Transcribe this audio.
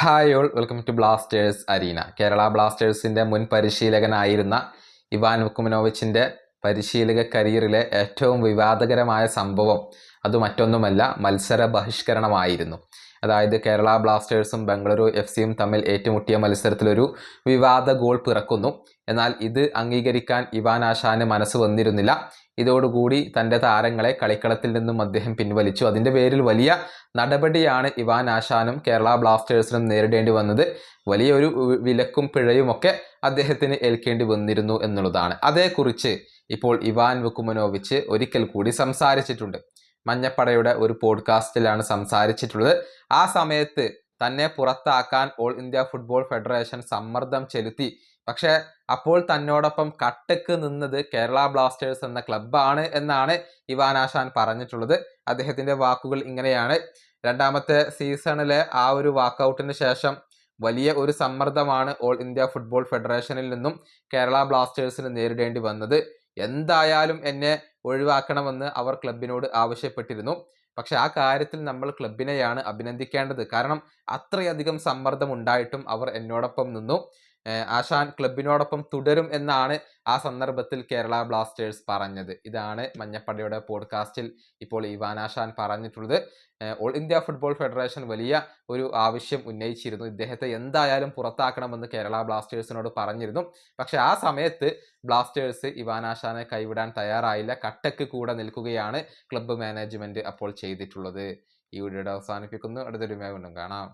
Hi all, welcome to Blasters arena. Kerala ബ്ലാസ്റ്റേഴ്സിൻ്റെ മുൻ പരിശീലകനായിരുന്ന Ivan വുക്കുമനോവിച്ചിൻ്റെ പരിശീലക കരിയറിലെ ഏറ്റവും വിവാദകരമായ സംഭവം അത് മറ്റൊന്നുമല്ല, മത്സര ബഹിഷ്കരണമായിരുന്നു. അതായത് കേരള ബ്ലാസ്റ്റേഴ്സും ബംഗളൂരു FC-യും തമ്മിൽ ഏറ്റുമുട്ടിയ മത്സരത്തിലൊരു വിവാദ ഗോൾ പിറക്കുന്നു. എന്നാൽ ഇത് അംഗീകരിക്കാൻ ഇവാൻ ആശാന് മനസ്സ് വന്നിരുന്നില്ല. ഇതോടുകൂടി തൻ്റെ താരങ്ങളെ കളിക്കളത്തിൽ നിന്നും അദ്ദേഹം പിൻവലിച്ചു. അതിൻ്റെ പേരിൽ വലിയ നടപടിയാണ് ഇവാൻ ആശാനും കേരള ബ്ലാസ്റ്റേഴ്സിനും നേരിടേണ്ടി വന്നത്. വലിയൊരു വിലക്കും പിഴയുമൊക്കെ അദ്ദേഹത്തിന് ഏൽക്കേണ്ടി വന്നിരുന്നു എന്നുള്ളതാണ്. അതേക്കുറിച്ച് ഇപ്പോൾ ഇവാൻ വുക്കുമനോവിച്ച് ഒരിക്കൽ കൂടി സംസാരിച്ചിട്ടുണ്ട്. മഞ്ഞപ്പടയുടെ ഒരു പോഡ്കാസ്റ്റിലാണ് സംസാരിച്ചിട്ടുള്ളത്. ആ സമയത്ത് തന്നെ പുറത്താക്കാൻ ഓൾ ഇന്ത്യ ഫുട്ബോൾ ഫെഡറേഷൻ സമ്മർദ്ദം ചെലുത്തി. പക്ഷേ അപ്പോൾ തന്നോടൊപ്പം കട്ടക്ക് നിന്നത് കേരള ബ്ലാസ്റ്റേഴ്സ് എന്ന ക്ലബ്ബാണ് എന്നാണ് ഇവാൻ ആശാൻ പറഞ്ഞിട്ടുള്ളത്. അദ്ദേഹത്തിൻ്റെ വാക്കുകൾ ഇങ്ങനെയാണ്: രണ്ടാമത്തെ സീസണിലെ ആ ഒരു വാക്കൗട്ടിന് ശേഷം വലിയ ഒരു സമ്മർദ്ദമാണ് ഓൾ ഇന്ത്യ ഫുട്ബോൾ ഫെഡറേഷനിൽ നിന്നും കേരള ബ്ലാസ്റ്റേഴ്സിന് നേരിടേണ്ടി വന്നത്. എന്തായാലും എന്നെ ഒഴിവാക്കണമെന്ന് അവർ ക്ലബിനോട് ആവശ്യപ്പെട്ടിരുന്നു. പക്ഷെ ആ കാര്യത്തിൽ നമ്മൾ ക്ലബിനെയാണ് അഭിനന്ദിക്കേണ്ടത്. കാരണം അത്രയധികം സമ്മർദ്ദം ഉണ്ടായിട്ടും അവർ എന്നോടൊപ്പം നിന്നു. ആശാൻ ക്ലബിനോടൊപ്പം തുടരും എന്നാണ് ആ സന്ദർഭത്തിൽ കേരള ബ്ലാസ്റ്റേഴ്സ് പറഞ്ഞത്. ഇതാണ് മഞ്ഞപ്പടയുടെ പോഡ്കാസ്റ്റിൽ ഇപ്പോൾ ഇവാൻ ആശാൻ പറഞ്ഞിട്ടുള്ളത്. ഓൾ ഇന്ത്യ ഫുട്ബോൾ ഫെഡറേഷൻ വലിയ ഒരു ആവശ്യം ഉന്നയിച്ചിരുന്നു. ഇദ്ദേഹത്തെ എന്തായാലും പുറത്താക്കണമെന്ന് കേരള ബ്ലാസ്റ്റേഴ്സിനോട് പറഞ്ഞിരുന്നു. പക്ഷെ ആ സമയത്ത് ബ്ലാസ്റ്റേഴ്സ് ഇവാൻ ആശാനെ കൈവിടാൻ തയ്യാറായില്ല. കട്ടക്ക് കൂടെ നിൽക്കുകയാണ് ക്ലബ്ബ് മാനേജ്മെന്റ് അപ്പോൾ ചെയ്തിട്ടുള്ളത്. ഈ വീഡിയോയുടെ അവസാനിപ്പിക്കുന്നു. അടുത്തൊരു വീണ്ടും കാണാം.